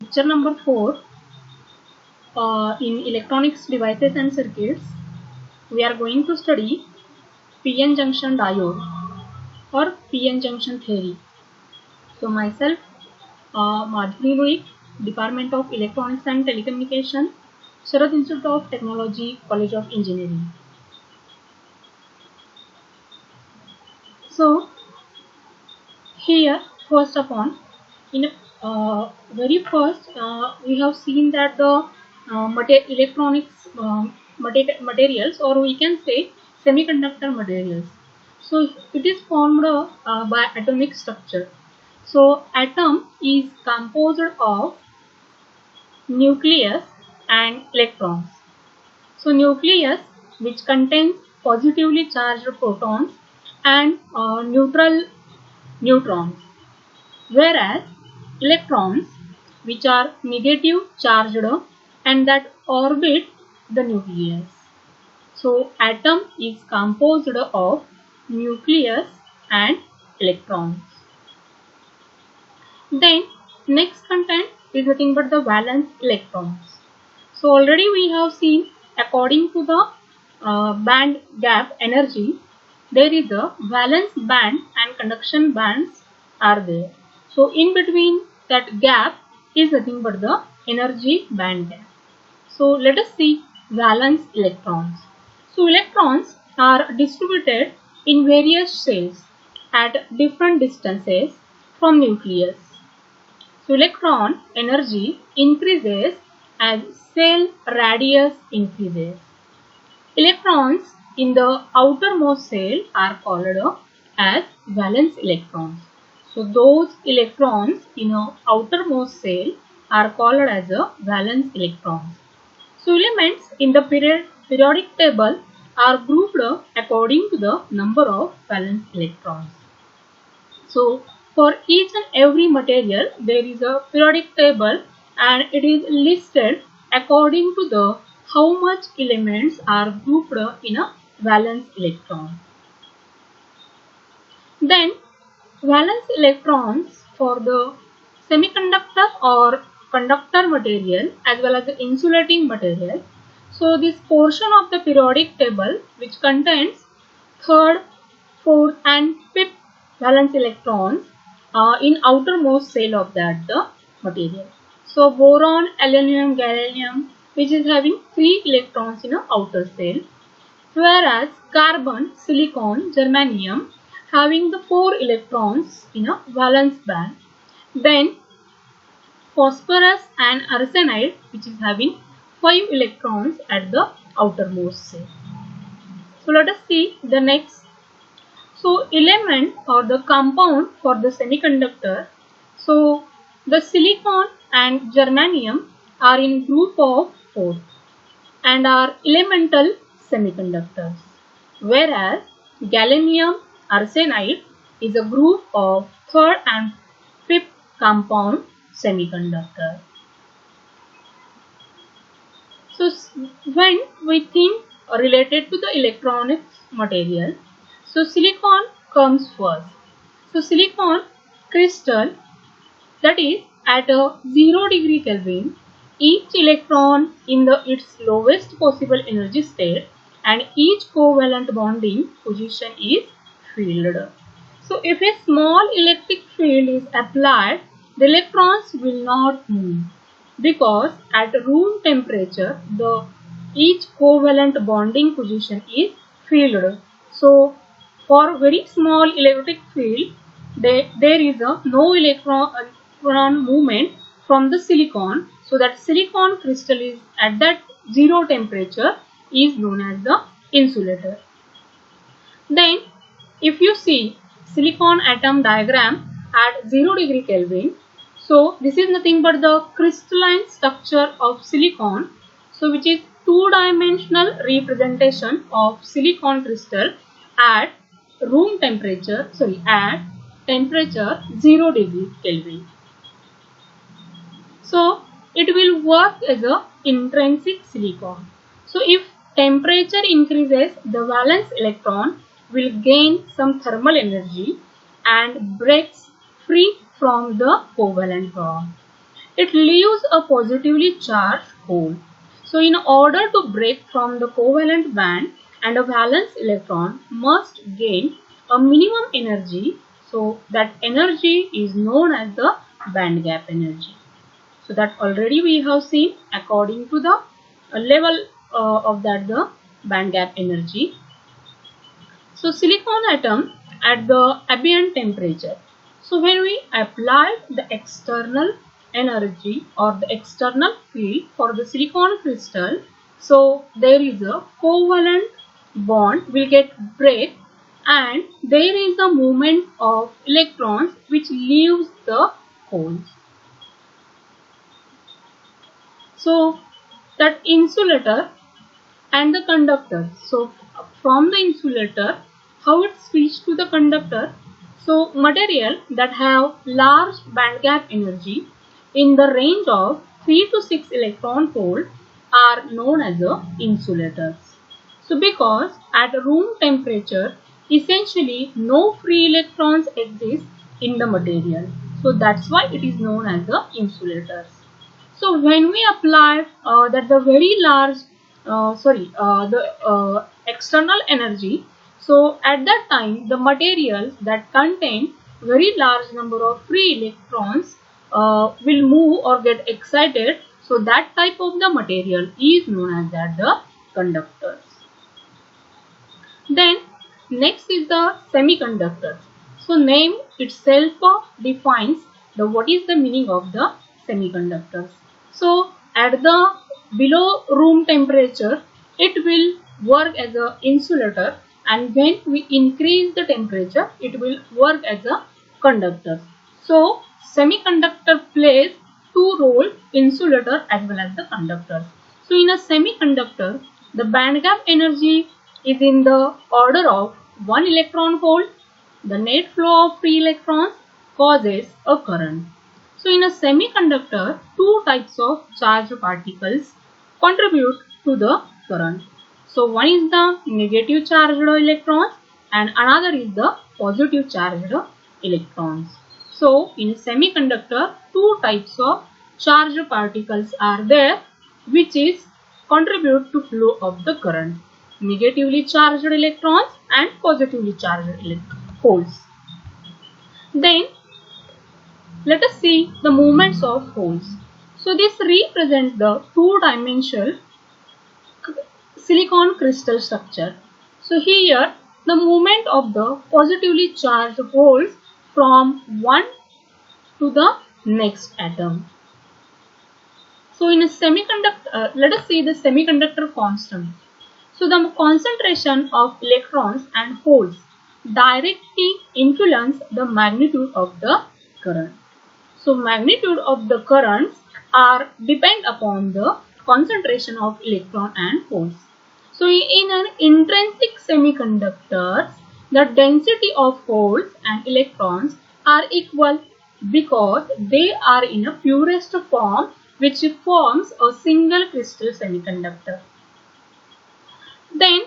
Lecture number 4 in electronics devices and circuits. We are going to study PN junction diode or PN junction theory. So myself, Madhuri Roy, Department of Electronics and Telecommunication, Sharad Institute of Technology, College of Engineering. So here, first of all, in very first, we have seen that the electronics materials, or we can say semiconductor materials. So it is formed by atomic structure. So atom is composed of nucleus and electrons. So nucleus, which contains positively charged protons and neutral neutrons, whereas electrons, which are negative charged and that orbit the nucleus. So atom is composed of nucleus and electrons. Then next content is nothing but the valence electrons. So already we have seen, according to the band gap energy, there is a valence band and conduction bands are there. So in between that gap is nothing but the energy band gap. So let us see valence electrons. So electrons are distributed in various shells at different distances from nucleus. So electron energy increases as cell radius increases. Electrons in the outermost shell are called as valence electrons. So those electrons in the outermost shell are called as valence electrons. So elements in the periodic table are grouped according to the number of valence electrons. So for each and every material there is a periodic table and it is listed according to the how much elements are grouped in a valence electron. Then valence electrons for the semiconductor or conductor material as well as the insulating material. So this portion of the periodic table which contains third, fourth and fifth valence electrons in outermost shell of the material. So boron, aluminum, gallium, which is having 3 electrons in a outer shell, whereas carbon, silicon, germanium having the 4 electrons in a valence band. Then phosphorus and arsenide, which is having 5 electrons at the outermost shell. So let us see the next. So element or the compound for the semiconductor. So the silicon and germanium are in group of 4 and are elemental semiconductors, whereas gallium arsenide is a group of third and fifth compound semiconductor. So when we think related to the electronics material, so silicon comes first. So silicon crystal, that is at a 0 degree Kelvin, each electron in its lowest possible energy state and each covalent bonding position is filled. So if a small electric field is applied, the electrons will not move because at room temperature each covalent bonding position is filled. So for very small electric field, there is no electron movement from the silicon. So that silicon crystal is at that 0 temperature is known as the insulator. Then if you see silicon atom diagram at 0 degree Kelvin, so this is nothing but the crystalline structure of silicon, so which is two-dimensional representation of silicon crystal at room temperature, at temperature 0 degree Kelvin. So it will work as a intrinsic silicon. So if temperature increases, the valence electron will gain some thermal energy and breaks free from the covalent bond. it leaves a positively charged hole. So in order to break from the covalent band, and a valence electron must gain a minimum energy. So that energy is known as the band gap energy. So that already we have seen according to the level of that the band gap energy. So silicon atom at the ambient temperature. So when we apply the external energy or the external field for the silicon crystal, so there is a covalent bond will get break, and there is a movement of electrons which leaves the holes. So that insulator and the conductor. So from the insulator, how it switched to the conductor. So material that have large band gap energy in the range of 3 to 6 electron volt are known as the insulators. So because at room temperature, essentially no free electrons exist in the material. So that's why it is known as the insulators. So when we apply that the very large, the external energy, so at that time the materials that contain very large number of free electrons will move or get excited. So that type of the material is known as that the conductors. Then next is the semiconductor. So name itself defines the what is the meaning of the semiconductors. So at the below room temperature, it will work as a insulator, and when we increase the temperature, it will work as a conductor. So semiconductor plays two roles, insulator as well as the conductor. So in a semiconductor, the band gap energy is in the order of 1 electron volt. The net flow of free electrons causes a current. So in a semiconductor, two types of charged particles contribute to the current. So one is the negative charged electrons and another is the positive charged electrons. So in a semiconductor, two types of charged particles are there which is contribute to flow of the current. Negatively charged electrons and positively charged holes. Then let us see the movements of holes. So this represents the two-dimensional silicon crystal structure. So here the movement of the positively charged holes from one to the next atom. So in a semiconductor, let us see the semiconductor constant. So the concentration of electrons and holes directly influence the magnitude of the current. So magnitude of the currents are depend upon the concentration of electron and holes. So in an intrinsic semiconductor, the density of holes and electrons are equal because they are in a purest form, which forms a single crystal semiconductor. Then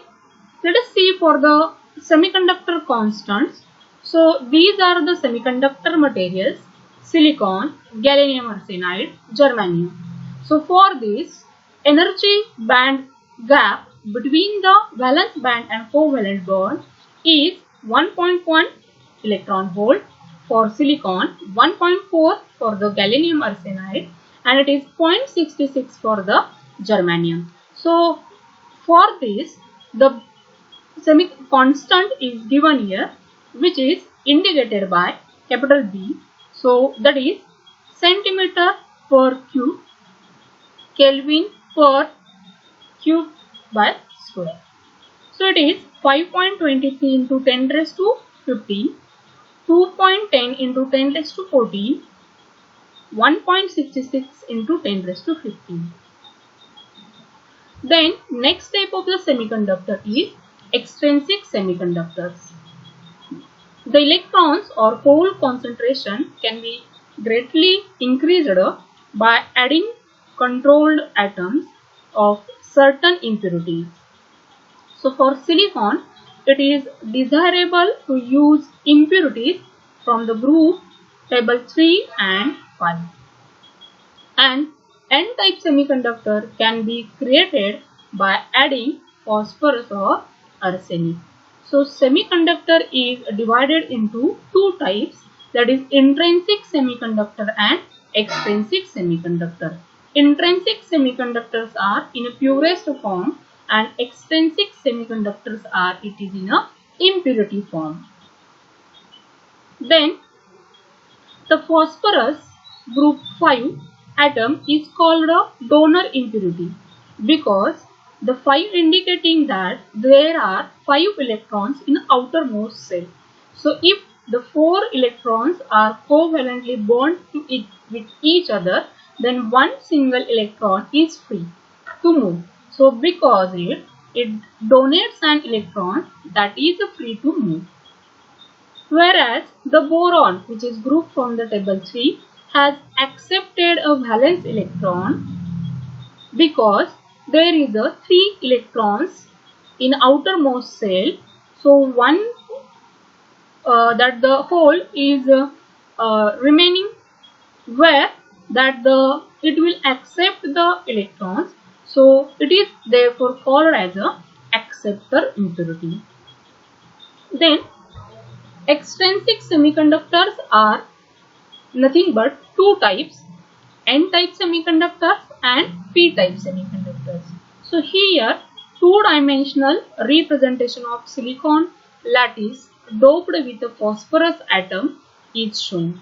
let us see for the semiconductor constants. So these are the semiconductor materials: silicon, gallium arsenide, germanium. So for this, energy band gap between the valence band and covalent bond is 1.1 electron volt for silicon, 1.4 for the gallium arsenide, and it is 0.66 for the germanium. So for this, the semi constant is given here, which is indicated by capital B. So that is centimeter per cube, Kelvin per cube by square. So it is 5.23 into 10 raised to 15, 2.10 into 10 raised to 14, 1.66 into 10 raised to 15. Then next type of the semiconductor is extrinsic semiconductors. The electrons or hole concentration can be greatly increased by adding controlled atoms of certain impurities. So for silicon, it is desirable to use impurities from the group table 3 and 5. An N-type semiconductor can be created by adding phosphorus or arsenic. So semiconductor is divided into two types, that is intrinsic semiconductor and extrinsic semiconductor. Intrinsic semiconductors are in a purest form and extrinsic semiconductors are in a impurity form. Then the phosphorus group 5 atom is called a donor impurity because the 5 indicating that there are 5 electrons in outermost cell. So if the 4 electrons are covalently bonded with each other, then one single electron is free to move. So because it donates an electron that is free to move. Whereas the boron, which is group from the table 3, has accepted a valence electron because there is a 3 electrons in outermost cell. So one that the hole is remaining where that it will accept the electrons. So it is therefore called as a acceptor impurity. Then extrinsic semiconductors are nothing but two types, N-type semiconductors and P-type semiconductors. So here two-dimensional representation of silicon lattice doped with a phosphorus atom is shown.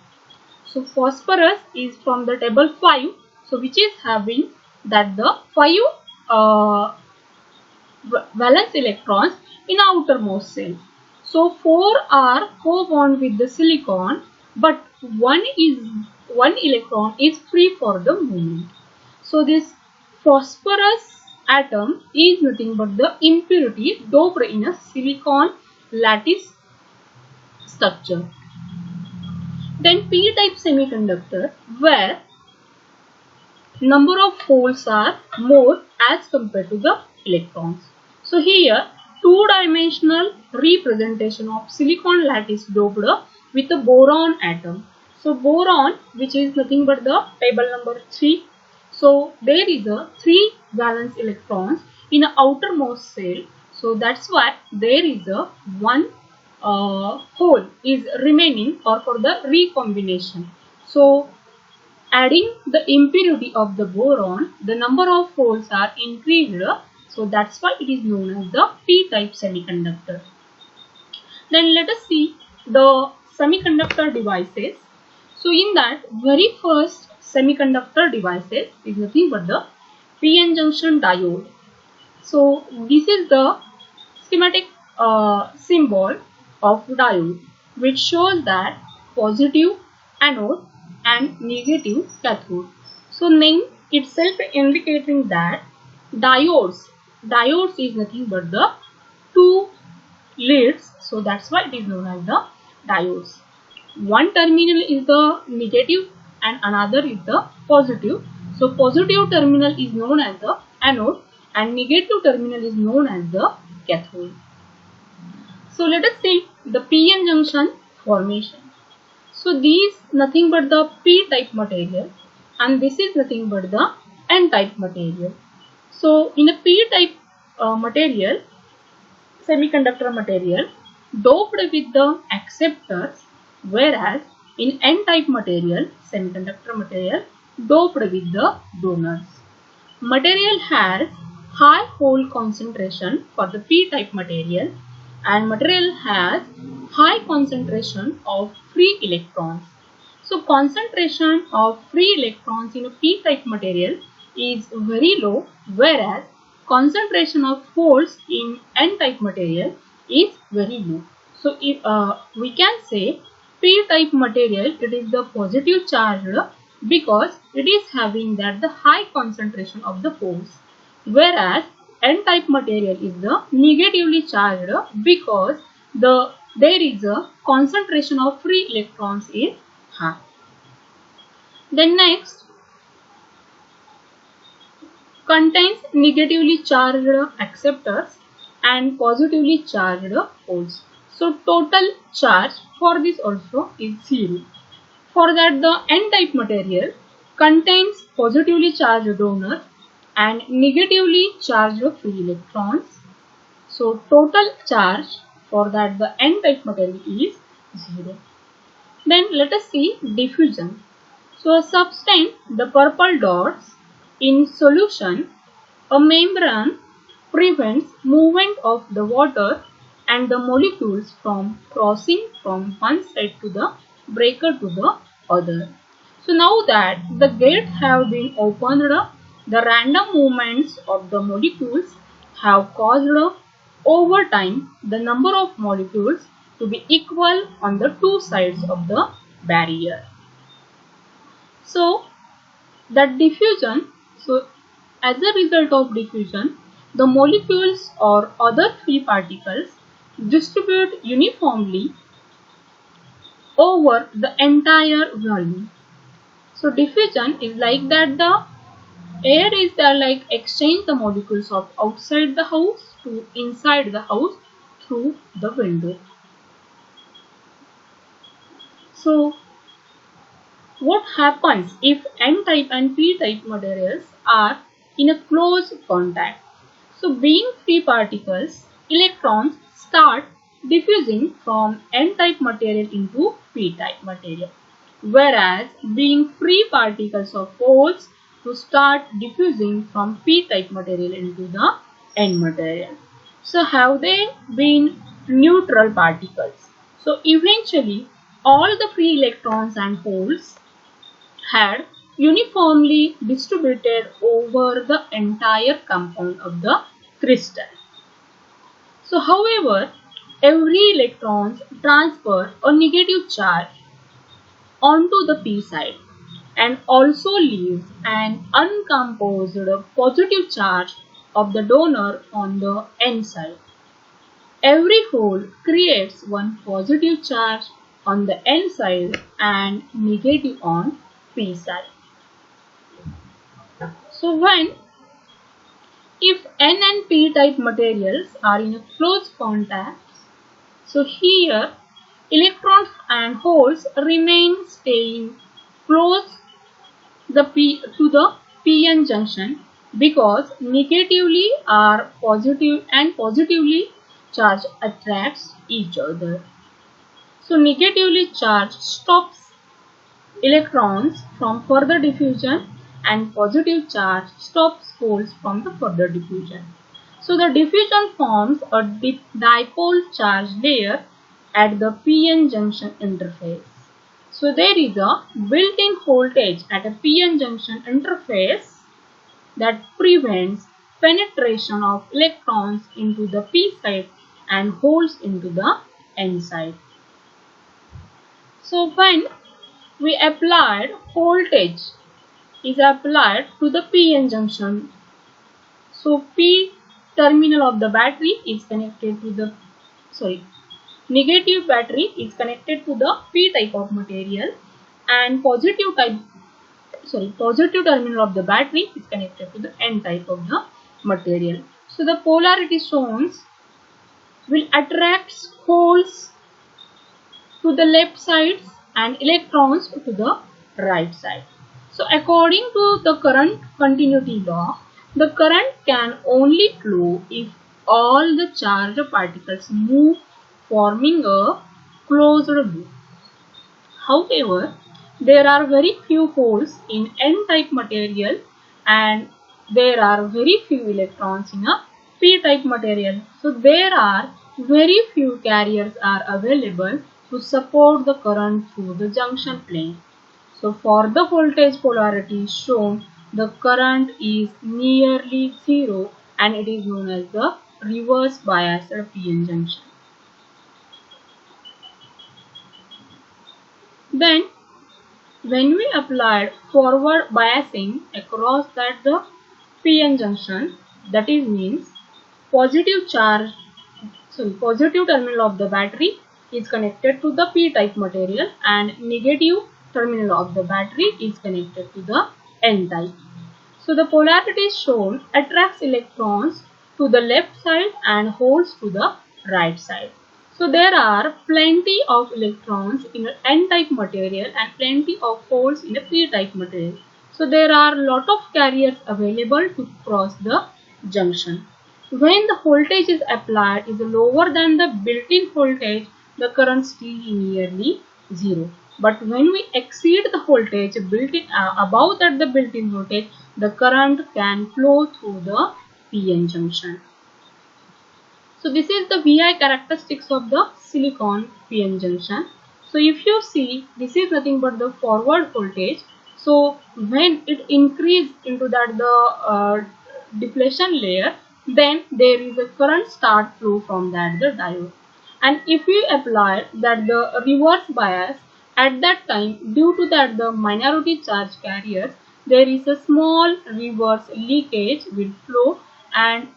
So phosphorus is from the table 5, so which is having that the 5 valence electrons in outermost cell. So 4 are co-bond with the silicon, but one electron is free for the movement. So this phosphorus atom is nothing but the impurity doped in a silicon lattice structure. Then P-type semiconductor, where number of holes are more as compared to the electrons. So here two-dimensional representation of silicon lattice doped with a boron atom. So boron, which is nothing but the table number 3. So there is a 3 valence electrons in the outermost cell. So that's why there is a one hole is remaining or for the recombination. So adding the impurity of the boron, the number of holes are increased. So that's why it is known as the P-type semiconductor. Then let us see the semiconductor devices. So in that very first semiconductor devices is nothing but the PN junction diode. So this is the schematic symbol of diode, which shows that positive anode and negative cathode. So name itself indicating that diodes is nothing but the two leads, so that's why it is known as the diodes. One terminal is the negative and another is the positive. So positive terminal is known as the anode and negative terminal is known as the cathode. So let us see the PN junction formation. So these nothing but the P-type material and this is nothing but the N-type material. So in a P-type material, semiconductor material doped with the acceptors, whereas in N-type material, semiconductor material doped with the donors. Material has high hole concentration for the P-type material and material has high concentration of free electrons. So concentration of free electrons in a P-type material is very low, whereas concentration of holes in N-type material is very low. So if we can say P-type material, it is the positive charged because it is having that the high concentration of the holes, whereas N-type material is the negatively charged because there is a concentration of free electrons is high. Then next, contains negatively charged acceptors and positively charged holes. So total charge for this also is 0. For that the N-type material contains positively charged donor and negatively charged free electrons. So total charge for that the n-type material is 0. Then let us see diffusion. So a substance, the purple dots, in solution, a membrane prevents movement of the water and the molecules from crossing from one side to the breaker to the other. So now that the gates have been opened, the random movements of the molecules have caused over time the number of molecules to be equal on the two sides of the barrier. So that diffusion, so as a result of diffusion, the molecules or other free particles distribute uniformly over the entire volume. So diffusion is like that the air is like exchange the molecules of outside the house to inside the house through the window. So what happens if n-type and p-type materials are in a close contact? So being free particles, electrons start diffusing from n-type material into p-type material, whereas being free particles of holes to start diffusing from p-type material into the n material. So have they been neutral particles? So eventually all the free electrons and holes had uniformly distributed over the entire compound of the crystal. So however, every electron transfers a negative charge onto the p side and also leaves an uncomposed positive charge of the donor on the n side. Every hole creates one positive charge on the n side and negative on p side. So when if n and p type materials are in a close contact, so here electrons and holes remain staying close to the p-n junction because negatively are positive and positively charged attracts each other. So negatively charged stops electrons from further diffusion and positive charge stops holes from the further diffusion. So the diffusion forms a dipole charge layer at the p-n junction interface. So there is a built-in voltage at a p-n junction interface that prevents penetration of electrons into the p side and holes into the n side. So when we applied voltage is applied to the p-n junction. So p terminal of the battery is connected to the negative battery is connected to the p type of material and positive terminal of the battery is connected to the n type of the material. So the polarity zones will attract holes to the left side and electrons to the right side. So according to the current continuity law, the current can only flow if all the charged particles move, forming a closed loop. However, there are very few holes in n-type material and there are very few electrons in a p-type material. So there are very few carriers are available to support the current through the junction plane. So for the voltage polarity shown, the current is nearly zero and it is known as the reverse biased p-n junction. Then when we applied forward biasing across that the p-n junction, that is means positive terminal of the battery is connected to the p-type material and negative terminal of the battery is connected to the n-type. So the polarity shown attracts electrons to the left side and holes to the right side. So there are plenty of electrons in an n-type material and plenty of holes in a p-type material. So there are lot of carriers available to cross the junction. When the voltage is applied is lower than the built-in voltage, the current still nearly zero. But when we exceed the voltage built-in above that the built-in voltage, the current can flow through the PN junction. So this is the VI characteristics of the silicon PN junction. So if you see, this is nothing but the forward voltage. So when it increase into that the depletion layer, then there is a current start flow from that the diode. And if you apply that the reverse bias, at that time due to that the minority charge carriers, there is a small reverse leakage will flow, and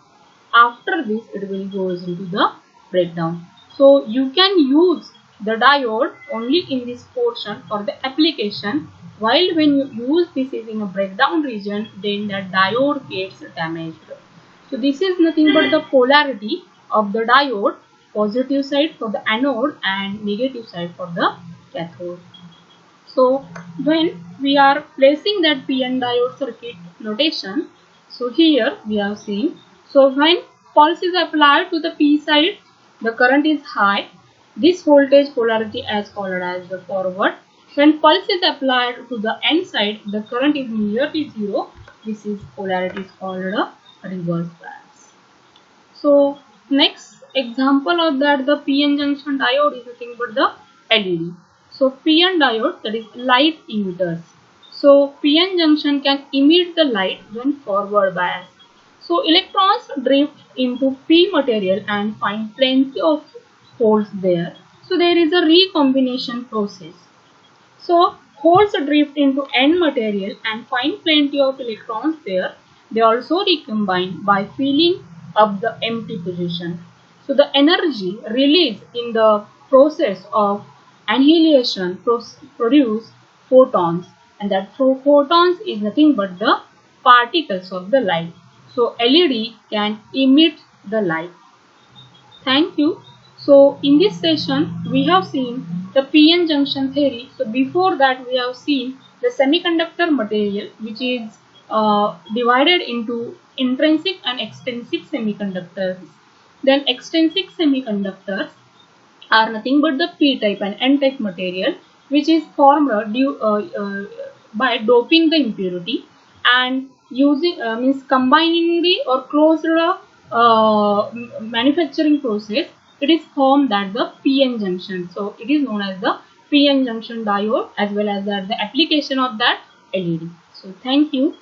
after this it will goes into the breakdown. So you can use the diode only in this portion for the application, while when you use this is in a breakdown region, then the diode gets damaged. So this is nothing but the polarity of the diode, positive side for the anode and negative side for the cathode. So when we are placing that PN diode circuit notation, so here we have seen, so when pulse is applied to the P side, the current is high. This voltage polarity is called as the forward. When pulse is applied to the N side, the current is nearly zero. This is polarity is called a reverse bias. So next example of that the PN junction diode is nothing but the LED. So PN diode, that is light emitters. So PN junction can emit the light when forward biased. So electrons drift into P material and find plenty of holes there. So there is a recombination process. So holes drift into N material and find plenty of electrons there. They also recombine by filling up the empty position. So the energy released in the process of annihilation produce photons, and that photons is nothing but the particles of the light. So LED can emit the light. Thank you. So in this session we have seen the PN junction theory. So before that we have seen the semiconductor material, which is divided into intrinsic and extrinsic semiconductors. Then extrinsic semiconductors are nothing but the P-type and N-type material, which is formed by doping the impurity and using means combining the or closed manufacturing process. It is formed at the PN junction. So it is known as the PN junction diode, as well as the application of that LED. So thank you.